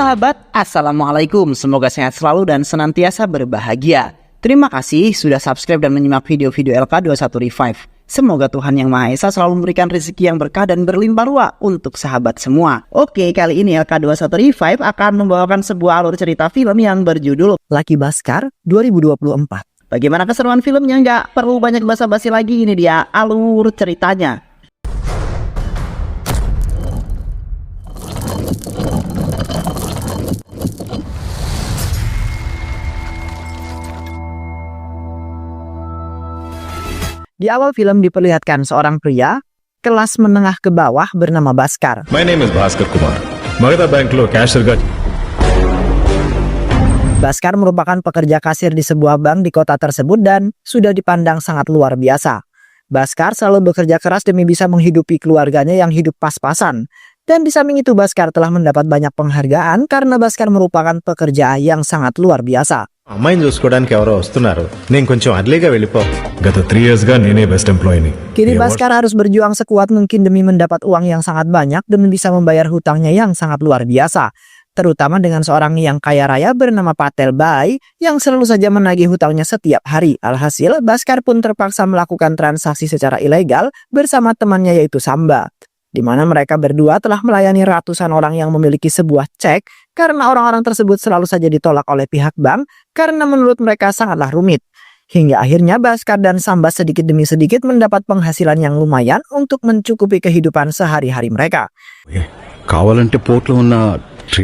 sahabat, Assalamualaikum. Semoga sehat selalu dan senantiasa berbahagia. Terima kasih sudah subscribe dan menyimak video-video LK21 Revive. Semoga Tuhan Yang Maha Esa selalu memberikan rezeki yang berkah dan berlimpah ruah untuk sahabat semua. Oke, kali ini LK21 Revive akan membawakan sebuah alur cerita film yang berjudul Lucky Bhaskar 2024. Bagaimana keseruan filmnya? Nggak perlu banyak basa-basi lagi, ini dia alur ceritanya. Di awal film diperlihatkan seorang pria kelas menengah ke bawah bernama Bhaskar. My name is Bhaskar Kumar. Magadha Bank lo cashier ga. Bhaskar merupakan pekerja kasir di sebuah bank di kota tersebut dan sudah dipandang sangat luar biasa. Bhaskar selalu bekerja keras demi bisa menghidupi keluarganya yang hidup pas-pasan. Dan di samping itu Bhaskar telah mendapat banyak penghargaan karena Bhaskar merupakan pekerja yang sangat luar biasa. అమ్మాయిని చూసుకోవడానికి ఎవరో వస్తున్నారు నేను కొంచెం అర్లీగా వెళ్ళిపో గత 3 years గా నేనే బెస్ట్ ఎంప్లాయీని Kini Bhaskar harus berjuang sekuat mungkin demi mendapat uang yang sangat banyak demi bisa membayar hutangnya yang sangat luar biasa, terutama dengan seorang yang kaya raya bernama Patel Bhai yang selalu saja menagih hutangnya setiap hari. Alhasil Bhaskar pun terpaksa melakukan transaksi secara ilegal bersama temannya yaitu Samba, di mana mereka berdua telah melayani ratusan orang yang memiliki sebuah cek karena orang-orang tersebut selalu saja ditolak oleh pihak bank karena menurut mereka sangatlah rumit. Hingga akhirnya Bhaskar dan Samba sedikit demi sedikit mendapat penghasilan yang lumayan untuk mencukupi kehidupan sehari-hari mereka. కావాలంటే పోర్ట్లో ఉన్న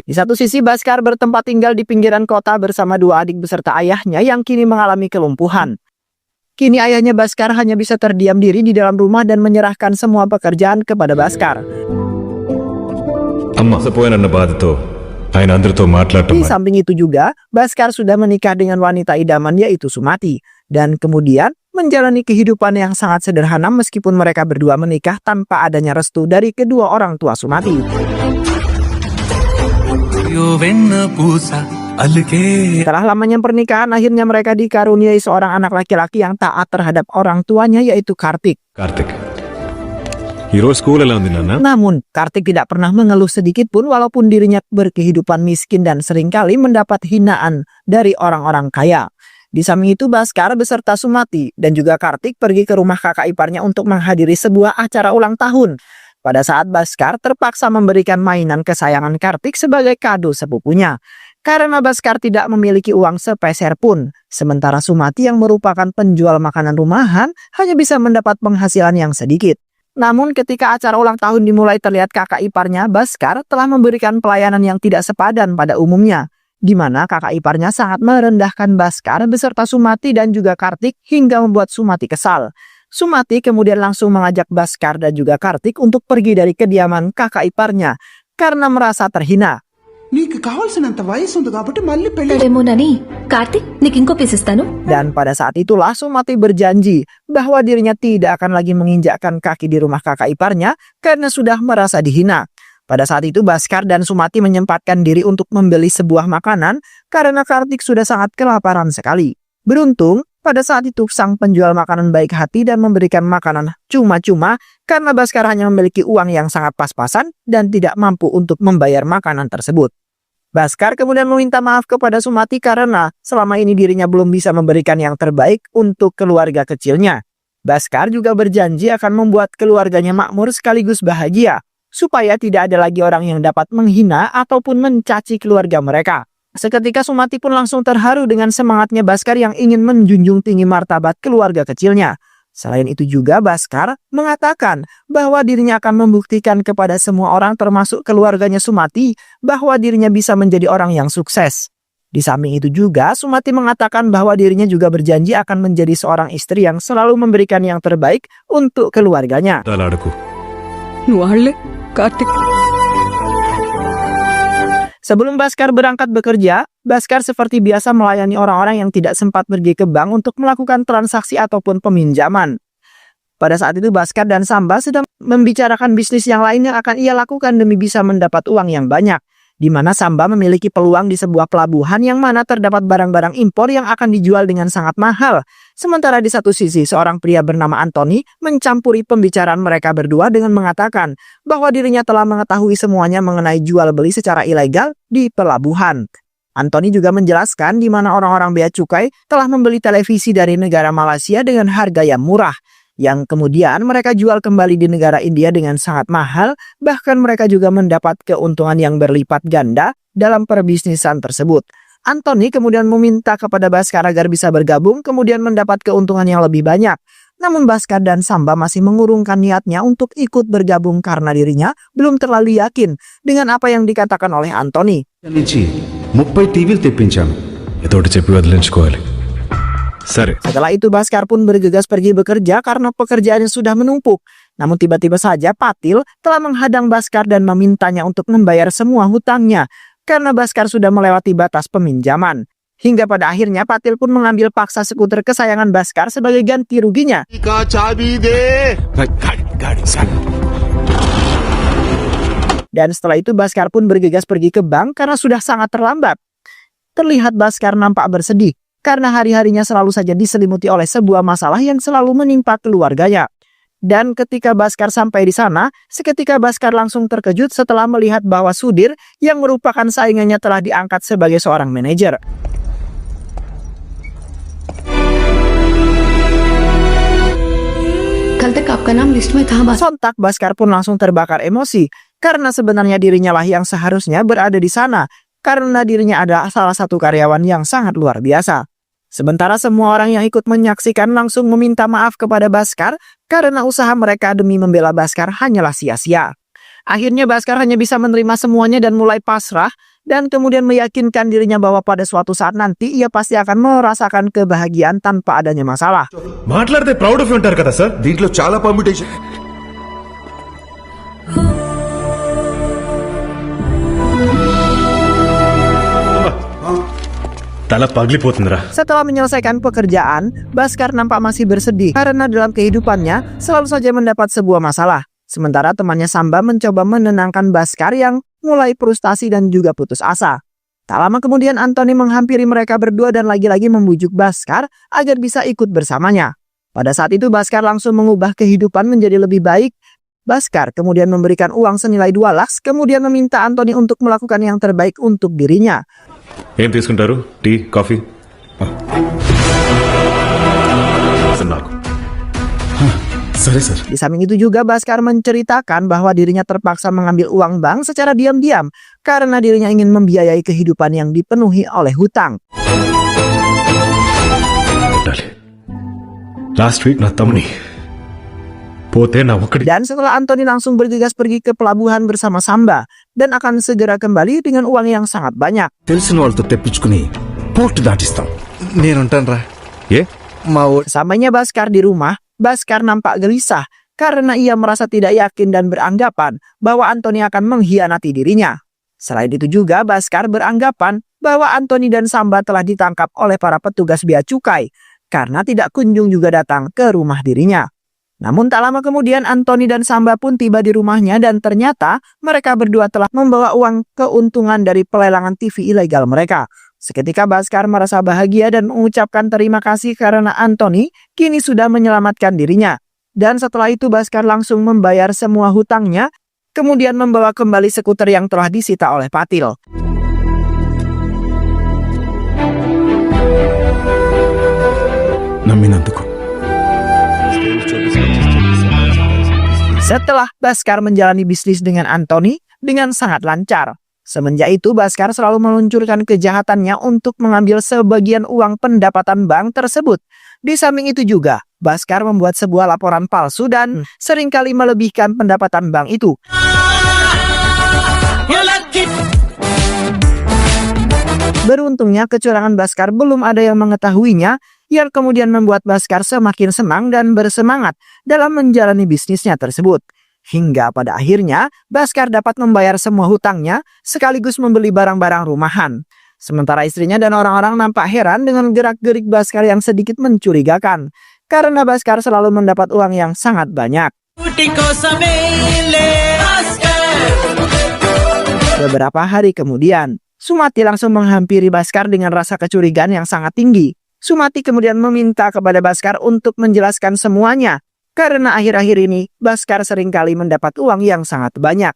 Di satu sisi Bhaskar bertempat tinggal di pinggiran kota bersama dua adik beserta ayahnya yang kini mengalami kelumpuhan. Kini ayahnya Bhaskar hanya bisa terdiam diri di dalam rumah dan menyerahkan semua pekerjaan kepada Bhaskar. అమ్మ పోయినన్న బాధతో ఆయన అందరితో మాట్లాడటం Di samping itu juga, Bhaskar sudah menikah dengan wanita idaman yaitu Sumati. Dan kemudian menjalani kehidupan yang sangat sederhana meskipun mereka berdua menikah tanpa adanya restu dari kedua orang tua Sumati. Setelah lamanya pernikahan, akhirnya mereka dikaruniai seorang anak laki-laki yang taat terhadap orang tuanya yaitu Kartik. Karthik ఈరోజు స్కూల్ ఎలా ఉంది నాన్న Namun, Kartik tidak pernah mengeluh sedikit pun walaupun dirinya berkehidupan miskin dan seringkali mendapat hinaan dari orang-orang kaya. Di samping itu, Bhaskar beserta Sumati dan juga Kartik pergi ke rumah kakak iparnya untuk menghadiri sebuah acara ulang tahun. Pada saat Bhaskar terpaksa memberikan mainan kesayangan Kartik sebagai kado sepupunya. Karena Bhaskar tidak memiliki uang sepeser pun. Sementara Sumati yang merupakan penjual makanan rumahan hanya bisa mendapat penghasilan yang sedikit. Namun ketika acara ulang tahun dimulai terlihat kakak iparnya Bhaskar telah memberikan pelayanan yang tidak sepadan pada umumnya. Di mana kakak iparnya sangat merendahkan Bhaskar beserta Sumati dan juga Kartik hingga membuat Sumati kesal. Sumati kemudian langsung mengajak Bhaskar dan juga Kartik untuk pergi dari kediaman kakak iparnya karena merasa terhina. నీకు కావాల్సినంత వయసు ఉంది కాబట్టి మళ్ళీ పెళ్లి డేమోనని కార్తిక్ నీకు ఇంకో పీస్ ఇస్తాను. Dan pada saat itulah Sumati berjanji bahwa dirinya tidak akan lagi menginjakkan kaki di rumah kakak iparnya karena sudah merasa dihina. Pada saat itu Bhaskar dan Sumati menyempatkan diri untuk membeli sebuah makanan karena Kartik sudah sangat kelaparan sekali. Beruntung pada saat itu sang penjual makanan baik hati dan memberikan makanan cuma-cuma karena Bhaskar hanya memiliki uang yang sangat pas-pasan dan tidak mampu untuk membayar makanan tersebut. Bhaskar kemudian meminta maaf kepada Sumati karena selama ini dirinya belum bisa memberikan yang terbaik untuk keluarga kecilnya. Bhaskar juga berjanji akan membuat keluarganya makmur sekaligus bahagia, supaya tidak ada lagi orang yang dapat menghina ataupun mencaci keluarga mereka. Seketika Sumati pun langsung terharu dengan semangatnya Bhaskar yang ingin menjunjung tinggi martabat keluarga kecilnya. Selain itu juga Bhaskar mengatakan bahwa dirinya akan membuktikan kepada semua orang termasuk keluarganya Sumati bahwa dirinya bisa menjadi orang yang sukses. Di samping itu juga Sumati mengatakan bahwa dirinya juga berjanji akan menjadi seorang istri yang selalu memberikan yang terbaik untuk keluarganya. అలాడకు నువ్వు వాళ్ళే Karthik. Sebelum Bhaskar berangkat bekerja, Bhaskar seperti biasa melayani orang-orang yang tidak sempat pergi ke bank untuk melakukan transaksi ataupun peminjaman. Pada saat itu Bhaskar dan Samba sedang membicarakan bisnis yang lain yang akan ia lakukan demi bisa mendapat uang yang banyak. di mana Samba memiliki peluang di sebuah pelabuhan yang mana terdapat barang-barang impor yang akan dijual dengan sangat mahal. Sementara di satu sisi, seorang pria bernama Anthony mencampuri pembicaraan mereka berdua dengan mengatakan bahwa dirinya telah mengetahui semuanya mengenai jual beli secara ilegal di pelabuhan. Anthony juga menjelaskan di mana orang-orang bea cukai telah membeli televisi dari negara Malaysia dengan harga yang murah, yang kemudian mereka jual kembali di negara India dengan sangat mahal, bahkan mereka juga mendapat keuntungan yang berlipat ganda dalam perbisnisan tersebut. Anthony kemudian meminta kepada Bhaskar agar bisa bergabung, kemudian mendapat keuntungan yang lebih banyak. Namun Bhaskar dan Samba masih mengurungkan niatnya untuk ikut bergabung karena dirinya belum terlalu yakin dengan apa yang dikatakan oleh Anthony. నుంచి 30 టీవీలు తెప్పించాను. ఏదోటి చెప్పి వదిలించుకోవాలి. సరే. Setelah itu Bhaskar pun bergegas pergi bekerja karena pekerjaannya sudah menumpuk. Namun tiba-tiba saja Patil telah menghadang Bhaskar dan memintanya untuk membayar semua hutangnya karena Bhaskar sudah melewati batas peminjaman. Hingga pada akhirnya Patil pun mengambil paksa skuter kesayangan Bhaskar sebagai ganti ruginya. Dan setelah itu Bhaskar pun bergegas pergi ke bank karena sudah sangat terlambat. Terlihat Bhaskar nampak bersedih karena hari-harinya selalu saja diselimuti oleh sebuah masalah yang selalu menimpa keluarganya. Dan ketika Bhaskar sampai di sana, seketika Bhaskar langsung terkejut setelah melihat bahwa Sudir yang merupakan saingannya telah diangkat sebagai seorang manajer. कल तक आपका नाम लिस्ट में था। Sontak Bhaskar pun langsung terbakar emosi karena sebenarnya dirinya lah yang seharusnya berada di sana karena dirinya adalah salah satu karyawan yang sangat luar biasa. Sementara semua orang yang ikut menyaksikan langsung meminta maaf kepada Bhaskar karena usaha mereka demi membela Bhaskar hanyalah sia-sia. Akhirnya Bhaskar hanya bisa menerima semuanya dan mulai pasrah dan kemudian meyakinkan dirinya bahwa pada suatu saat nanti ia pasti akan merasakan kebahagiaan tanpa adanya masalah. మాట్లాడితే proud of ఉంటారు కదా సార్. దీంట్లో చాలా పర్మిటేషన్. తల పగిలిపోతుందిరా. Setelah menyelesaikan pekerjaan, Bhaskar nampak masih bersedih karena dalam kehidupannya selalu saja mendapat sebuah masalah. Sementara temannya Samba mencoba menenangkan Bhaskar yang mulai frustasi dan juga putus asa. Tak lama kemudian Anthony menghampiri mereka berdua dan lagi-lagi membujuk Bhaskar agar bisa ikut bersamanya. Pada saat itu Bhaskar langsung mengubah kehidupan menjadi lebih baik. Bhaskar kemudian memberikan uang senilai 2 lakhs, kemudian meminta Anthony untuk melakukan yang terbaik untuk dirinya. ఏం తీసుకుంటారు? Tea, coffee? నాకు. సరే sir. Di samping itu juga Bhaskar menceritakan bahwa dirinya terpaksa mengambil uang bank secara diam-diam karena dirinya ingin membiayai kehidupan yang dipenuhi oleh hutang. Last week నా తమ్ముని పోతే నా ఒక్కడి. Dan setelah Anthony langsung bergegas pergi ke pelabuhan bersama Samba dan akan segera kembali dengan uang yang sangat banyak. తెలిసిన వాళ్ళతో తెప్పించుకుని పోర్ట్ దాటిస్తాం. నేనుంటాను రా. ఏ? మా Sesampainya Bhaskar di rumah, Bhaskar nampak gelisah karena ia merasa tidak yakin dan beranggapan bahwa Anthony akan mengkhianati dirinya. Selain itu juga Bhaskar beranggapan bahwa Anthony dan Samba telah ditangkap oleh para petugas bea cukai karena tidak kunjung juga datang ke rumah dirinya. Namun tak lama kemudian Anthony dan Samba pun tiba di rumahnya dan ternyata mereka berdua telah membawa uang keuntungan dari pelelangan TV ilegal mereka. Seketika Bhaskar merasa bahagia dan mengucapkan terima kasih karena Anthony kini sudah menyelamatkan dirinya. Dan setelah itu Bhaskar langsung membayar semua hutangnya, kemudian membawa kembali skuter yang telah disita oleh Patil. నమ్మినందుకు. Setelah Bhaskar menjalani bisnis dengan Anthony dengan sangat lancar. Semenjak itu Bhaskar selalu meluncurkan kejahatannya untuk mengambil sebagian uang pendapatan bank tersebut. Di samping itu juga, Bhaskar membuat sebuah laporan palsu dan seringkali melebihkan pendapatan bank itu. Beruntungnya kecurangan Bhaskar belum ada yang mengetahuinya, yang kemudian membuat Bhaskar semakin senang dan bersemangat dalam menjalani bisnisnya tersebut. Hingga pada akhirnya, Bhaskar dapat membayar semua hutangnya sekaligus membeli barang-barang rumahan. Sementara istrinya dan orang-orang nampak heran dengan gerak-gerik Bhaskar yang sedikit mencurigakan, karena Bhaskar selalu mendapat uang yang sangat banyak. Beberapa hari kemudian, Sumati langsung menghampiri Bhaskar dengan rasa kecurigaan yang sangat tinggi. Sumati kemudian meminta kepada Bhaskar untuk menjelaskan semuanya, karena akhir-akhir ini Bhaskar seringkali mendapat uang yang sangat banyak.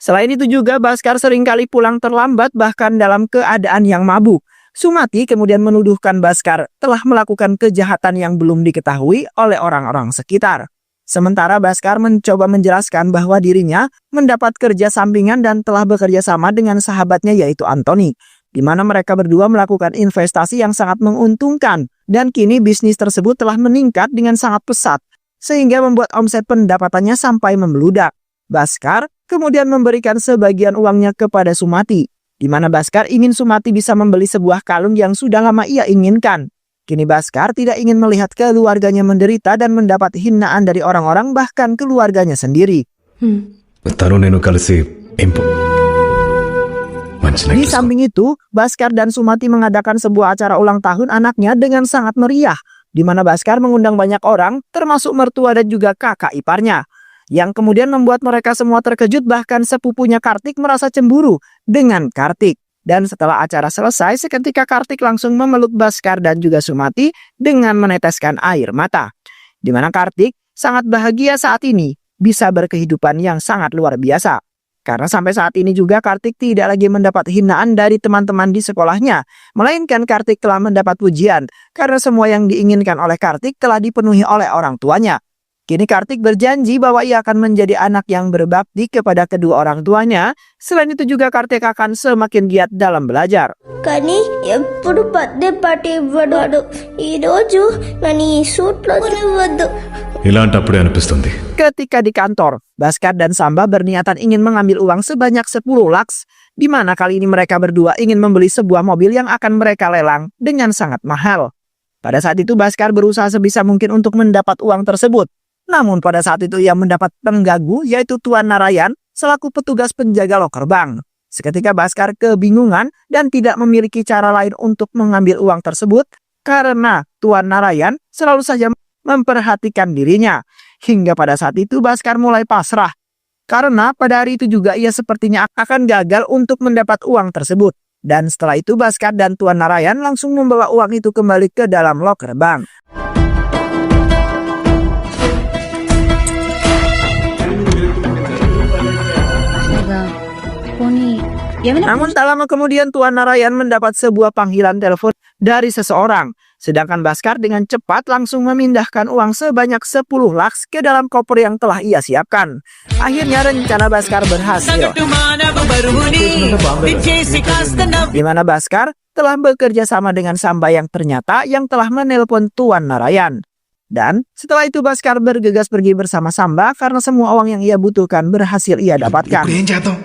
Selain itu juga Bhaskar seringkali pulang terlambat bahkan dalam keadaan yang mabuk. Sumati kemudian menuduhkan Bhaskar telah melakukan kejahatan yang belum diketahui oleh orang-orang sekitar. Sementara Bhaskar mencoba menjelaskan bahwa dirinya mendapat kerja sampingan dan telah bekerja sama dengan sahabatnya yaitu Anthony, di mana mereka berdua melakukan investasi yang sangat menguntungkan dan kini bisnis tersebut telah meningkat dengan sangat pesat sehingga membuat omset pendapatannya sampai membludak. Bhaskar kemudian memberikan sebagian uangnya kepada Sumati, di mana Bhaskar ingin Sumati bisa membeli sebuah kalung yang sudah lama ia inginkan. Kini Bhaskar tidak ingin melihat keluarganya menderita dan mendapat hinaan dari orang-orang bahkan keluarganya sendiri. తను నేను కలిసి మంచి Di necklace samping itu, Bhaskar dan Sumati mengadakan sebuah acara ulang tahun anaknya dengan sangat meriah, di mana Bhaskar mengundang banyak orang, termasuk mertua dan juga kakak iparnya, yang kemudian membuat mereka semua terkejut bahkan sepupunya Kartik merasa cemburu dengan Kartik. Dan setelah acara selesai, seketika Kartik langsung memeluk Bhaskar dan juga Sumati dengan meneteskan air mata. Di mana Kartik sangat bahagia saat ini bisa berkehidupan yang sangat luar biasa. Karena sampai saat ini juga Kartik tidak lagi mendapat hinaan dari teman-teman di sekolahnya, melainkan Kartik telah mendapat pujian karena semua yang diinginkan oleh Kartik telah dipenuhi oleh orang tuanya. Kini Kartik berjanji bahwa ia akan menjadi anak yang berbakti kepada kedua orang tuanya. Selain itu juga Kartik akan semakin giat dalam belajar. కానీ ఎప్పుడు birthday party ఇవ్వడు ఈరోజు నన్ను ఈ సూట్లో ఇవ్వద్దు. ఇలాంటప్పుడే అనిపిస్తుంది Ketika di kantor, Bhaskar dan Samba berniatan ingin mengambil uang sebanyak 10 lakhs, di mana kali ini mereka berdua ingin membeli sebuah mobil yang akan mereka lelang dengan sangat mahal. Pada saat itu Bhaskar berusaha sebisa mungkin untuk mendapat uang tersebut. Namun pada saat itu ia mendapat pengganggu yaitu Tuan Narayan selaku petugas penjaga loker bank. Seketika Bhaskar kebingungan dan tidak memiliki cara lain untuk mengambil uang tersebut karena Tuan Narayan selalu saja memperhatikan dirinya. Hingga pada saat itu Bhaskar mulai pasrah. Karena pada hari itu juga ia sepertinya akan gagal untuk mendapat uang tersebut. Dan setelah itu Bhaskar dan Tuan Narayan langsung membawa uang itu kembali ke dalam loker bank. Namun tak lama kemudian Tuan Narayan mendapat sebuah panggilan telepon dari seseorang. Sedangkan Bhaskar dengan cepat langsung memindahkan uang sebanyak 10 lakhs ke dalam koper yang telah ia siapkan. Akhirnya rencana Bhaskar berhasil. Di mana Bhaskar telah bekerja sama dengan Samba yang ternyata yang telah menelpon Tuan Narayan. Dan setelah itu Bhaskar bergegas pergi bersama Samba karena semua uang yang ia butuhkan berhasil ia dapatkan. ఇప్పుడు ఏం చేద్దాం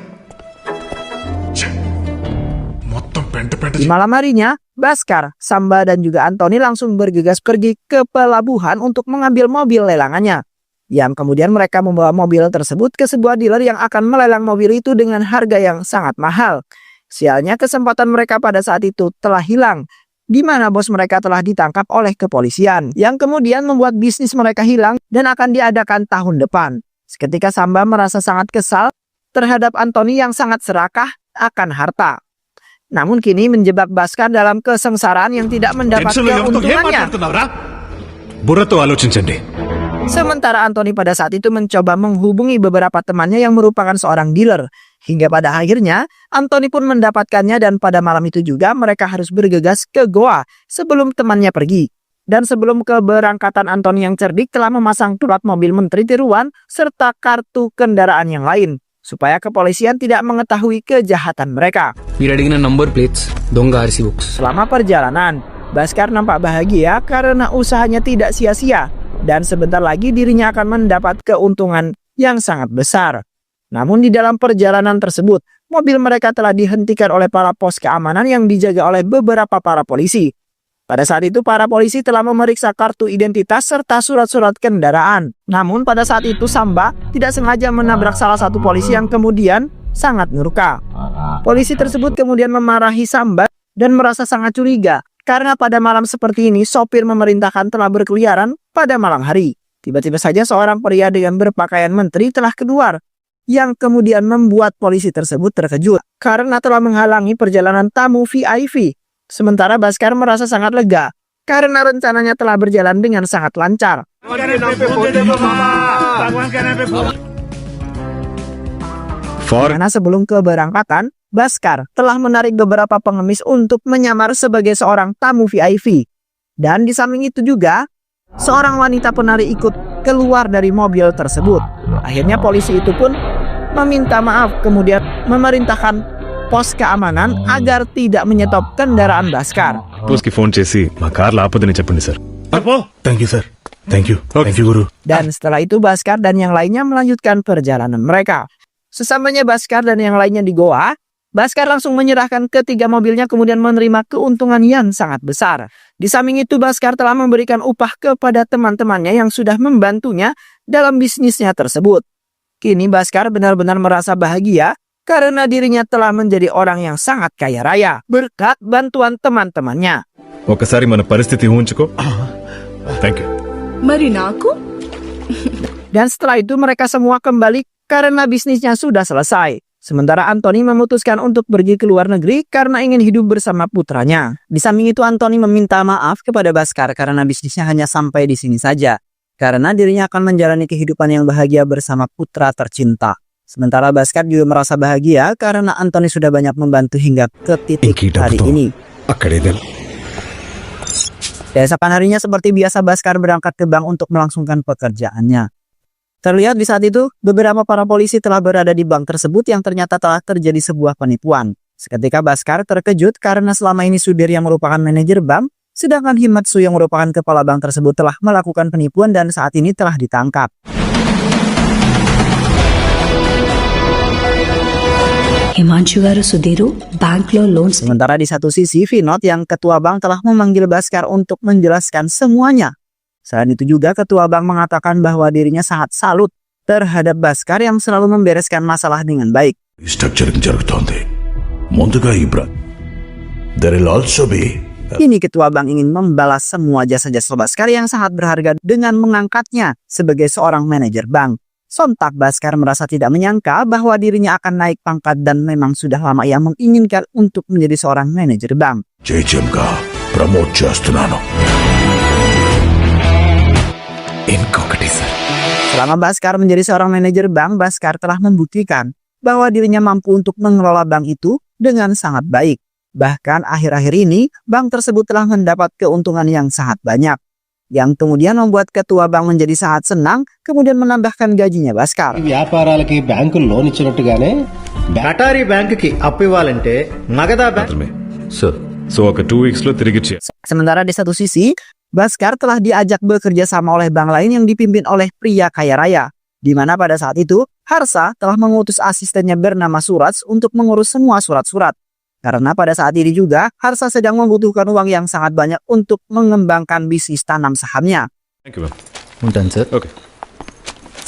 మొత్తం పెంట పెంట Di malam harinya, Bhaskar, Samba, dan juga Anthony langsung bergegas pergi ke pelabuhan untuk mengambil mobil lelangannya. Yang kemudian mereka membawa mobil tersebut ke sebuah dealer yang akan melelang mobil itu dengan harga yang sangat mahal. Sialnya kesempatan mereka pada saat itu telah hilang, di mana bos mereka telah ditangkap oleh kepolisian, yang kemudian membuat bisnis mereka hilang dan akan diadakan tahun depan. Seketika Samba merasa sangat kesal terhadap Anthony yang sangat serakah akan harta. Namun kini menjebak Bhaskar dalam kesengsaraan yang tidak mendapat టెన్షన్లో ఎవరితో ఏం keuntungannya. మాట్లాడుతున్నావురా బుర్రతో ఆలోచించండి Sementara Anthony pada saat itu mencoba menghubungi beberapa temannya yang merupakan seorang dealer. Hingga pada akhirnya, Anthony pun mendapatkannya dan pada malam itu juga mereka harus bergegas ke Goa sebelum temannya pergi. Dan sebelum keberangkatan, Anthony yang cerdik telah memasang plat mobil Menteri Tiruan serta kartu kendaraan yang lain, supaya kepolisian tidak mengetahui kejahatan mereka. మీరు అడిగిన number plates దొంగ RC books Selama perjalanan, Bhaskar nampak bahagia karena usahanya tidak sia-sia dan sebentar lagi dirinya akan mendapat keuntungan yang sangat besar. Namun di dalam perjalanan tersebut, mobil mereka telah dihentikan oleh para pos keamanan yang dijaga oleh beberapa para polisi. Pada saat itu para polisi telah memeriksa kartu identitas serta surat-surat kendaraan. Namun pada saat itu Samba tidak sengaja menabrak salah satu polisi yang kemudian sangat murka. Polisi tersebut kemudian memarahi Samba dan merasa sangat curiga karena pada malam seperti ini sopir memerintahkan telah berkeliaran pada malam hari. Tiba-tiba saja seorang pria dengan berpakaian menteri telah keluar, yang kemudian membuat polisi tersebut terkejut karena telah menghalangi perjalanan tamu VIP. Sementara Bhaskar merasa sangat lega karena rencananya telah berjalan dengan sangat lancar. Karena sebelum keberangkatan, Bhaskar telah menarik beberapa pengemis untuk menyamar sebagai seorang tamu VIP. Dan di samping itu juga, seorang wanita penari ikut keluar dari mobil tersebut. Akhirnya polisi itu pun meminta maaf, kemudian memerintahkan pos keamanan agar tidak menyetop kendaraan Bhaskar. పోస్కి ఫోన్ చేసి మా కార్లు ఆపదని చెప్పండి sir. Thank you sir. Thank you Guru. Dan setelah itu Bhaskar dan yang lainnya melanjutkan perjalanan mereka. Sesampainya Bhaskar dan yang lainnya di Goa, Bhaskar langsung menyerahkan ketiga mobilnya kemudian menerima keuntungan yang sangat besar. Di samping itu Bhaskar telah memberikan upah kepada teman-temannya yang sudah membantunya dalam bisnisnya tersebut. Kini Bhaskar benar-benar merasa bahagia karena dirinya telah menjadi orang yang sangat kaya raya berkat bantuan teman-temannya. ఒకసారి మన పరిస్థితి ఊహించుకో. Thank you. మరి నాకు Dan setelah itu mereka semua kembali karena bisnisnya sudah selesai. Sementara Anthony memutuskan untuk pergi ke luar negeri karena ingin hidup bersama putranya. Di samping itu Anthony meminta maaf kepada Bhaskar karena bisnisnya hanya sampai di sini saja. Karena dirinya akan menjalani kehidupan yang bahagia bersama putra tercinta. Sementara Bhaskar juga merasa bahagia karena Anthony sudah banyak membantu hingga ke titik hari ini. Keesokan harinya seperti biasa Bhaskar berangkat ke bank untuk melangsungkan pekerjaannya. Terlihat di saat itu, beberapa para polisi telah berada di bank tersebut yang ternyata telah terjadi sebuah penipuan. Seketika Bhaskar terkejut karena selama ini Sudhir yang merupakan manajer bank, sedangkan Himatsu yang merupakan kepala bank tersebut telah melakukan penipuan dan saat ini telah ditangkap. Himanshu గారు సుధీరు బ్యాంక్లో loans Sementara di satu sisi, Vinod yang ketua bank telah memanggil Bhaskar untuk menjelaskan semuanya. Selain itu juga ketua bank mengatakan bahwa dirinya sangat salut terhadap Bhaskar yang selalu membereskan masalah dengan baik. Structuring జరుగుతోంది. ముందుగా there will also be Kini ketua bank ingin membalas semua jasa-jasa Bhaskar yang sangat berharga dengan mengangkatnya sebagai seorang manajer bank. Sontak Bhaskar merasa tidak menyangka bahwa dirinya akan naik pangkat dan memang sudah lama ia menginginkan untuk menjadi seorang manajer bank. జేజీఎంగా ప్రమోట్ చేస్తున్నాను. ఇంకొకటి sir. Selama Bhaskar menjadi seorang manajer bank, Bhaskar telah membuktikan bahwa dirinya mampu untuk mengelola bank itu dengan sangat baik. Bahkan akhir-akhir ini, bank tersebut telah mendapat keuntungan yang sangat banyak. Yang kemudian membuat ketua bank menjadi sangat senang, kemudian menambahkan gajinya Bhaskar. వ్యాపారాలకి బ్యాంకులు లోన్ ఇచ్చినట్టుగానే కటారీ బ్యాంకుకి అప్పు ఇవ్వాలంటే నగదా bank so ఒక 2 weeks లో తిరిగి Sementara di satu sisi, Bhaskar telah diajak bekerja sama oleh bank lain yang dipimpin oleh pria kaya raya. Di mana pada saat itu, Harsha telah mengutus asistennya bernama Suraj untuk mengurus semua surat-surat. Karena pada saat ini juga, Harsha sedang membutuhkan uang yang sangat banyak untuk mengembangkan bisnis tanam sahamnya. Thank you ma'am. ఉంటాను sir. Okay.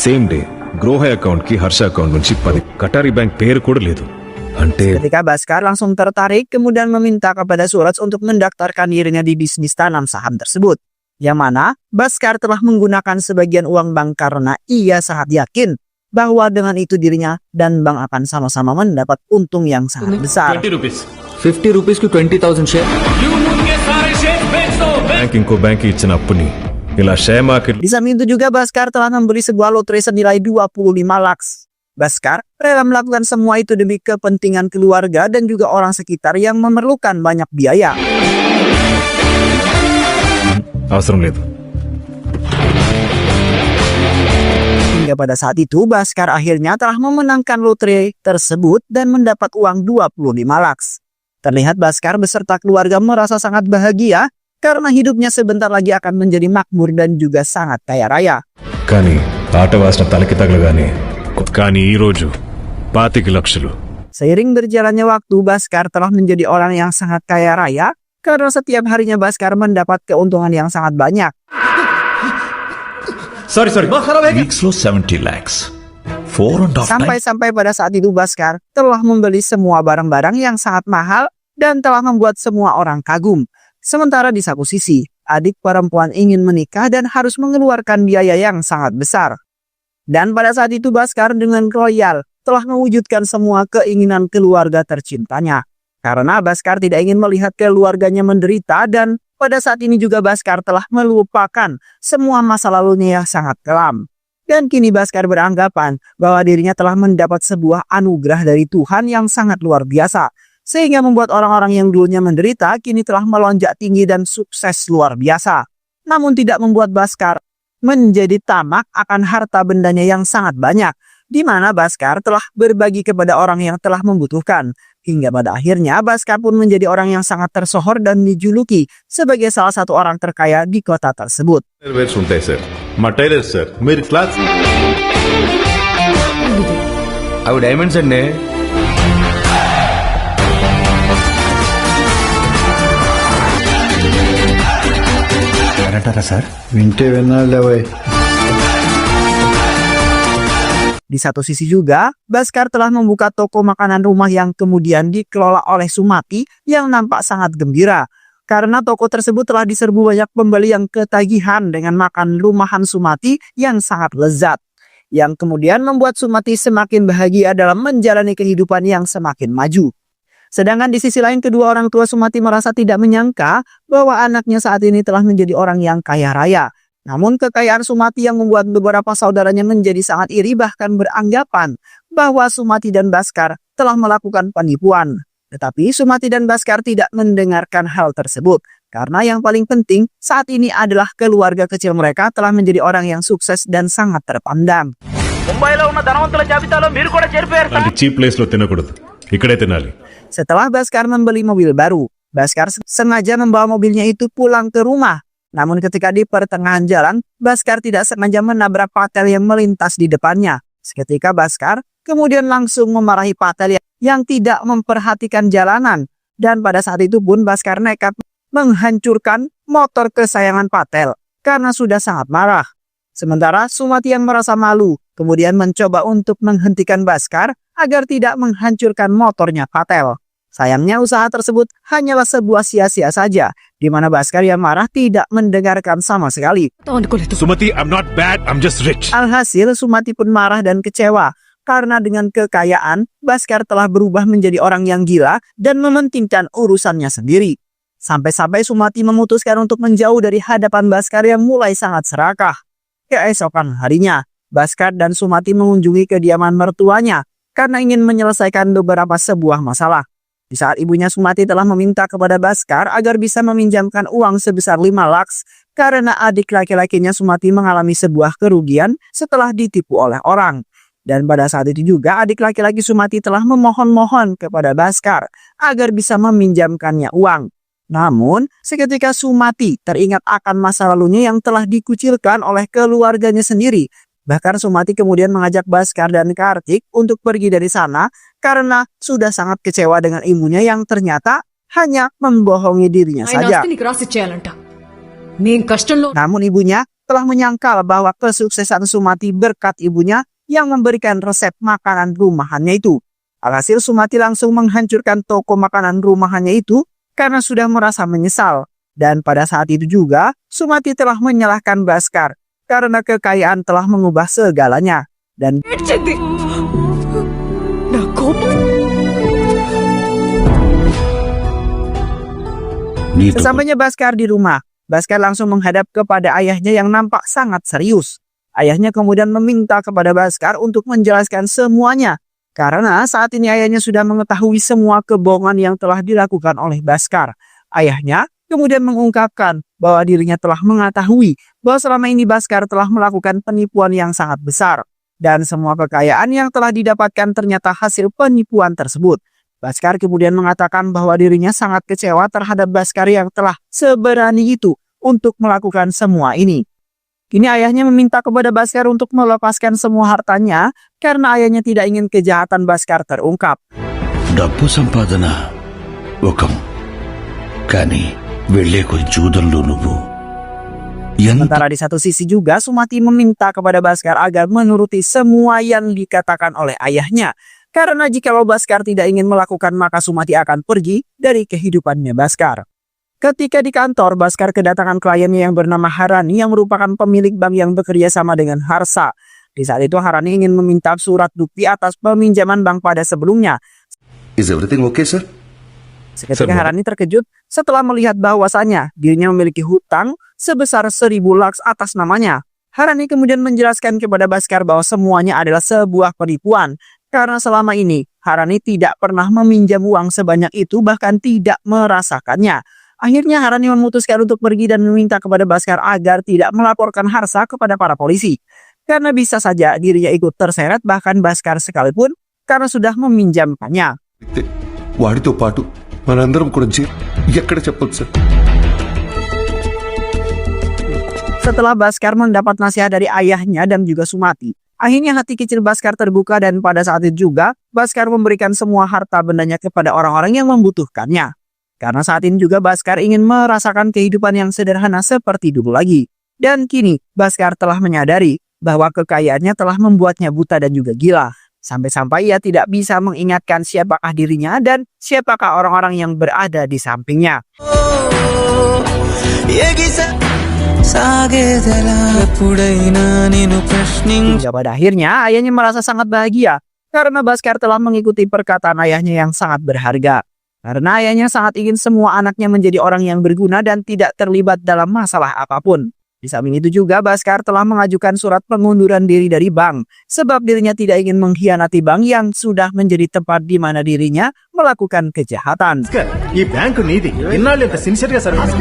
Same day గ్రోహ అకౌంట్ కి హర్ష అకౌంట్ నుంచి 10 కటారీ బ్యాంక్ పేరు కూడా లేదు. అంటే Ketika Bhaskar langsung tertarik, kemudian meminta kepada Suraj untuk mendaftarkan dirinya di bisnis tanam saham tersebut. Yang mana Bhaskar telah menggunakan sebagian uang bank karena ia sangat yakin bahwa dengan itu dirinya dan bank akan sama-sama mendapat untung yang sangat besar. 50 రూపీస్కి 20,000 share. Bank ఇంకో బ్యాంక్ ఇచ్చిన అప్పుని ఇలా share market Di samping itu juga Bhaskar telah membeli sebuah lotre senilai 25 lakhs. Bhaskar rela melakukan semua itu demi kepentingan keluarga dan juga orang sekitar yang memerlukan banyak biaya. అవసరం లేదు. Hingga pada saat itu Bhaskar akhirnya telah memenangkan lotre tersebut dan mendapat uang 25 lakhs. Terlihat Bhaskar beserta keluarga merasa sangat bahagia karena hidupnya sebentar lagi akan menjadi makmur dan juga sangat kaya raya. కానీ ఆట వాసన తలకి తగలగానే కానీ ఈ రోజు 25 లక్షలు. Seiring berjalannya waktu, Bhaskar telah menjadi orang yang sangat kaya raya karena setiap harinya Bhaskar mendapat keuntungan yang sangat banyak. Sorry weeks లో 70 lakhs. 4.5 times. Sampai-sampai pada saat itu Bhaskar telah membeli semua barang-barang yang sangat mahal dan telah membuat semua orang kagum. Sementara di satu sisi, adik perempuan ingin menikah dan harus mengeluarkan biaya yang sangat besar. Dan pada saat itu Bhaskar dengan royal telah mewujudkan semua keinginan keluarga tercintanya. Karena Baskar tidak ingin melihat keluarganya menderita dan pada saat ini juga Baskar telah melupakan semua masa lalunya yang sangat kelam. Dan kini Baskar beranggapan bahwa dirinya telah mendapat sebuah anugerah dari Tuhan yang sangat luar biasa. Sehingga membuat orang-orang yang dulunya menderita kini telah melonjak tinggi dan sukses luar biasa. Namun tidak membuat Baskar menjadi tamak akan harta bendanya yang sangat banyak, di mana Baskar telah berbagi kepada orang yang telah membutuhkan. Hingga pada akhirnya Baskar pun menjadi orang yang sangat tersohor dan dijuluki sebagai salah satu orang terkaya di kota tersebut. అవి డైమండ్స్ అండి. అంటారా సార్? వింటే విన్నాళ్ళే. Di satu sisi juga, Baskar telah membuka toko makanan rumah yang kemudian dikelola oleh Sumati yang nampak sangat gembira. Karena toko tersebut telah diserbu banyak pembeli yang ketagihan dengan makan rumahan Sumati yang sangat lezat. Yang kemudian membuat Sumati semakin bahagia dalam menjalani kehidupan yang semakin maju. Sedangkan di sisi lain kedua orang tua Sumati merasa tidak menyangka bahwa anaknya saat ini telah menjadi orang yang kaya raya. Namun kekayaan Sumati yang membuat beberapa saudaranya menjadi sangat iri bahkan beranggapan bahwa Sumati dan Baskar telah melakukan penipuan. Tetapi Sumati dan Baskar tidak mendengarkan hal tersebut. Karena yang paling penting saat ini adalah keluarga kecil mereka telah menjadi orang yang sukses dan sangat terpandang. అలాంటి cheap place లో తినకూడదు, ఇక్కడే తినాలి. Setelah Baskar membeli mobil baru, Baskar sengaja membawa mobilnya itu pulang ke rumah. Namun ketika di pertengahan jalan, Baskar tidak sengaja menabrak Patel yang melintas di depannya. Seketika Baskar kemudian langsung memarahi Patel yang tidak memperhatikan jalanan. Dan pada saat itu pun Baskar nekat menghancurkan motor kesayangan Patel karena sudah sangat marah. Sementara Sumati yang merasa malu kemudian mencoba untuk menghentikan Baskar agar tidak menghancurkan motornya Patel. Sayangnya usaha tersebut hanyalah sebuah sia-sia saja, di mana Baskar yang marah tidak mendengarkan sama sekali. Sumati, I'm not bad, I'm just rich. Alhasil Sumati pun marah dan kecewa, karena dengan kekayaan, Baskar telah berubah menjadi orang yang gila dan mementingkan urusannya sendiri. Sampai-sampai Sumati memutuskan untuk menjauh dari hadapan Baskar yang mulai sangat serakah. Keesokan harinya, Baskar dan Sumati mengunjungi kediaman mertuanya, karena ingin menyelesaikan beberapa sebuah masalah. Di saat ibunya Sumati telah meminta kepada Baskar agar bisa meminjamkan uang sebesar 5 lakhs karena adik laki-lakinya Sumati mengalami sebuah kerugian setelah ditipu oleh orang. Dan pada saat itu juga adik laki-laki Sumati telah memohon-mohon kepada Baskar agar bisa meminjamkannya uang. Namun, seketika Sumati teringat akan masa lalunya yang telah dikucilkan oleh keluarganya sendiri. Bahkan Sumati kemudian mengajak Baskar dan Kartik untuk pergi dari sana karena sudah sangat kecewa dengan ibunya yang ternyata hanya membohongi dirinya saja. Namun ibunya telah menyangkal bahwa kesuksesan Sumati berkat ibunya yang memberikan resep makanan rumahannya itu. Alhasil Sumati langsung menghancurkan toko makanan rumahannya itu karena sudah merasa menyesal. Dan pada saat itu juga Sumati telah menyalahkan Baskar karena kekayaan telah mengubah segalanya. Dan sesampainya Baskar di rumah, Baskar langsung menghadap kepada ayahnya yang nampak sangat serius. Ayahnya kemudian meminta kepada Baskar untuk menjelaskan semuanya. Karena saat ini ayahnya sudah mengetahui semua kebohongan yang telah dilakukan oleh Baskar. Ayahnya kemudian mengungkapkan bahwa dirinya telah mengetahui bahwa selama ini Baskar telah melakukan penipuan yang sangat besar. Dan semua kekayaan yang telah didapatkan ternyata hasil penipuan tersebut. Baskar kemudian mengatakan bahwa dirinya sangat kecewa terhadap Baskar yang telah seberani itu untuk melakukan semua ini. Kini ayahnya meminta kepada Baskar untuk melepaskan semua hartanya karena ayahnya tidak ingin kejahatan Baskar terungkap. డబ్బు సంపాదన ఒకం కానీ వెళ్ళే కొద్ది జూదంలో నువ్వు Sementara di satu sisi juga Sumati meminta kepada Baskar agar menuruti semua yang dikatakan oleh ayahnya. Karena jikalau Baskar tidak ingin melakukan maka Sumati akan pergi dari kehidupannya Baskar. Ketika di kantor, Baskar kedatangan kliennya yang bernama Harani yang merupakan pemilik bank yang bekerja sama dengan Harsa. Di saat itu Harani ingin meminta surat bukti atas peminjaman bank pada sebelumnya. Is everything okay, sir? Seketika Harani terkejut setelah melihat bahwasannya dirinya memiliki hutang sebesar 1.000 laks atas namanya. Harani kemudian menjelaskan kepada Bhaskar bahwa semuanya adalah sebuah penipuan. Karena selama ini Harani tidak pernah meminjam uang sebanyak itu, bahkan tidak merasakannya. Akhirnya Harani memutuskan untuk pergi dan meminta kepada Bhaskar agar tidak melaporkan Harsha kepada para polisi. Karena bisa saja dirinya ikut terseret, bahkan Bhaskar sekalipun, karena sudah meminjamkannya. వాడితో పాటు మనందరం కూడా ఎక్కడ చెప్పొచ్చు sir. Setelah Bhaskar mendapat nasihat dari ayahnya dan juga Sumati, akhirnya hati kecil Bhaskar terbuka dan pada saat itu juga Bhaskar memberikan semua harta bendanya kepada orang-orang yang membutuhkannya. Karena saat ini juga Bhaskar ingin merasakan kehidupan yang sederhana seperti dulu lagi. Dan kini Bhaskar telah menyadari bahwa kekayaannya telah membuatnya buta dan juga gila. Sampai-sampai ia tidak bisa mengingatkan siapakah dirinya dan siapakah orang-orang yang berada di sampingnya. Hingga pada akhirnya ayahnya merasa sangat bahagia karena Bhaskar telah mengikuti perkataan ayahnya yang sangat berharga. Karena ayahnya sangat ingin semua anaknya menjadi orang yang berguna dan tidak terlibat dalam masalah apapun. Di samping itu juga Bhaskar telah mengajukan surat pengunduran diri dari bank sebab dirinya tidak ingin mengkhianati bank yang sudah menjadi tempat di mana dirinya melakukan kejahatan. ఈ బ్యాంకు నీది ఇన్నాళ్ళు ఇంత సిన్సియర్ గా service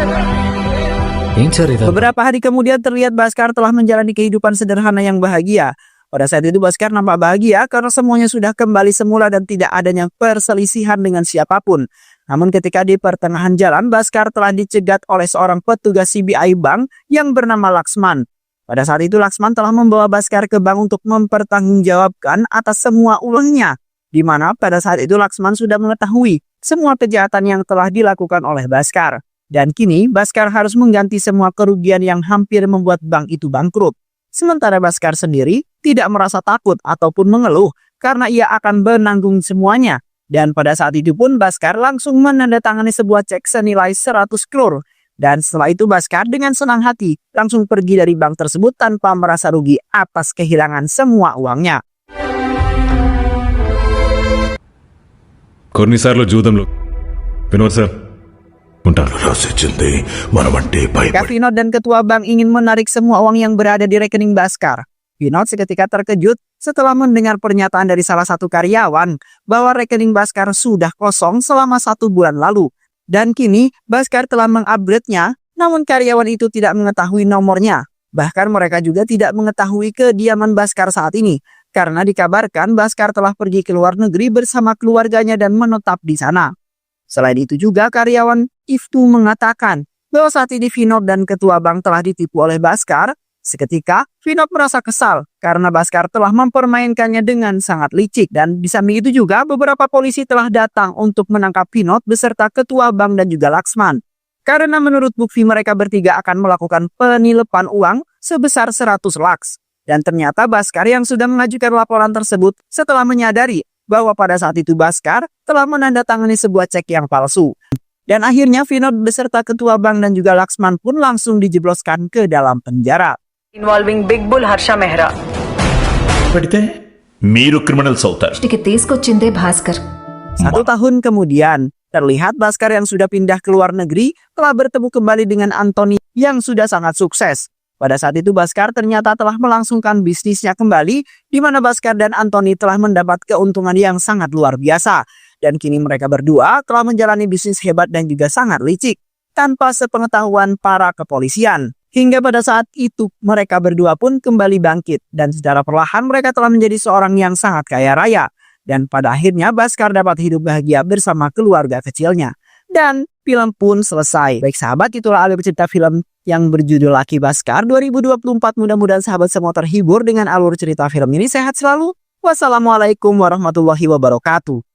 Beberapa hari kemudian terlihat Bhaskar telah menjalani kehidupan sederhana yang bahagia. Pada saat itu Bhaskar nampak bahagia karena semuanya sudah kembali semula dan tidak adanya perselisihan dengan siapapun. Namun ketika di pertengahan jalan, Bhaskar telah dicegat oleh seorang petugas CBI Bank yang bernama Laksman. Pada saat itu Laksman telah membawa Bhaskar ke bank untuk mempertanggungjawabkan atas semua ulangnya. Di mana pada saat itu Laksman sudah mengetahui semua kejahatan yang telah dilakukan oleh Bhaskar. Dan kini Bhaskar harus mengganti semua kerugian yang hampir membuat bank itu bangkrut. Sementara Bhaskar sendiri tidak merasa takut ataupun mengeluh karena ia akan menanggung semuanya. Dan pada saat itu pun Bhaskar langsung menandatangani sebuah cek senilai 100 crore. Dan setelah itu Bhaskar dengan senang hati langsung pergi dari bank tersebut tanpa merasa rugi atas kehilangan semua uangnya. కొన్నిసార్లు జూదంలో వినోద్ సార్ ఉంటారు. Ketika Vinod dan ketua bank ingin menarik semua uang yang berada di rekening Bhaskar, Vinod seketika terkejut setelah mendengar pernyataan dari salah satu karyawan bahwa rekening Bhaskar sudah kosong selama 1 bulan lalu. Dan kini Bhaskar telah mengupgrade-nya, namun karyawan itu tidak mengetahui nomornya. Bahkan mereka juga tidak mengetahui kediaman Bhaskar saat ini, karena dikabarkan Bhaskar telah pergi ke luar negeri bersama keluarganya dan menetap di sana. Selain itu juga karyawan Iftu mengatakan bahwa saat ini Vinod dan ketua bank telah ditipu oleh Bhaskar. Seketika Vinod merasa kesal karena Bhaskar telah mempermainkannya dengan sangat licik. Dan di samping itu juga beberapa polisi telah datang untuk menangkap Vinod beserta ketua bank dan juga Laksman. Karena menurut bukti mereka bertiga akan melakukan penilepan uang sebesar 100 laks. Dan ternyata Bhaskar yang sudah mengajukan laporan tersebut setelah menyadari bahwa pada saat itu Bhaskar telah menandatangani sebuah cek yang palsu. Dan akhirnya Vinod beserta ketua bank dan juga Laksman pun langsung dijebloskan ke dalam penjara. Involving Big Bull Harsha Mehra. పెడితే మీరు క్రిమినల్స్ అవుతారు. తీసుకొచ్చిందే భాస్కర్. 1 tahun kemudian, terlihat Bhaskar yang sudah pindah ke luar negeri telah bertemu kembali dengan Anthony yang sudah sangat sukses. Pada saat itu Bhaskar ternyata telah melangsungkan bisnisnya kembali, di mana Bhaskar dan Anthony telah mendapat keuntungan yang sangat luar biasa. Dan kini mereka berdua telah menjalani bisnis hebat dan juga sangat licik, tanpa sepengetahuan para kepolisian. Hingga pada saat itu mereka berdua pun kembali bangkit, dan secara perlahan mereka telah menjadi seorang yang sangat kaya raya. Dan pada akhirnya Bhaskar dapat hidup bahagia bersama keluarga kecilnya. Dan film pun selesai. Baik sahabat, itulah alur cerita film yang berjudul Lucky Bhaskar 2024. Mudah-mudahan sahabat semua terhibur dengan alur cerita film ini. Sehat selalu. Wassalamualaikum warahmatullahi wabarakatuh.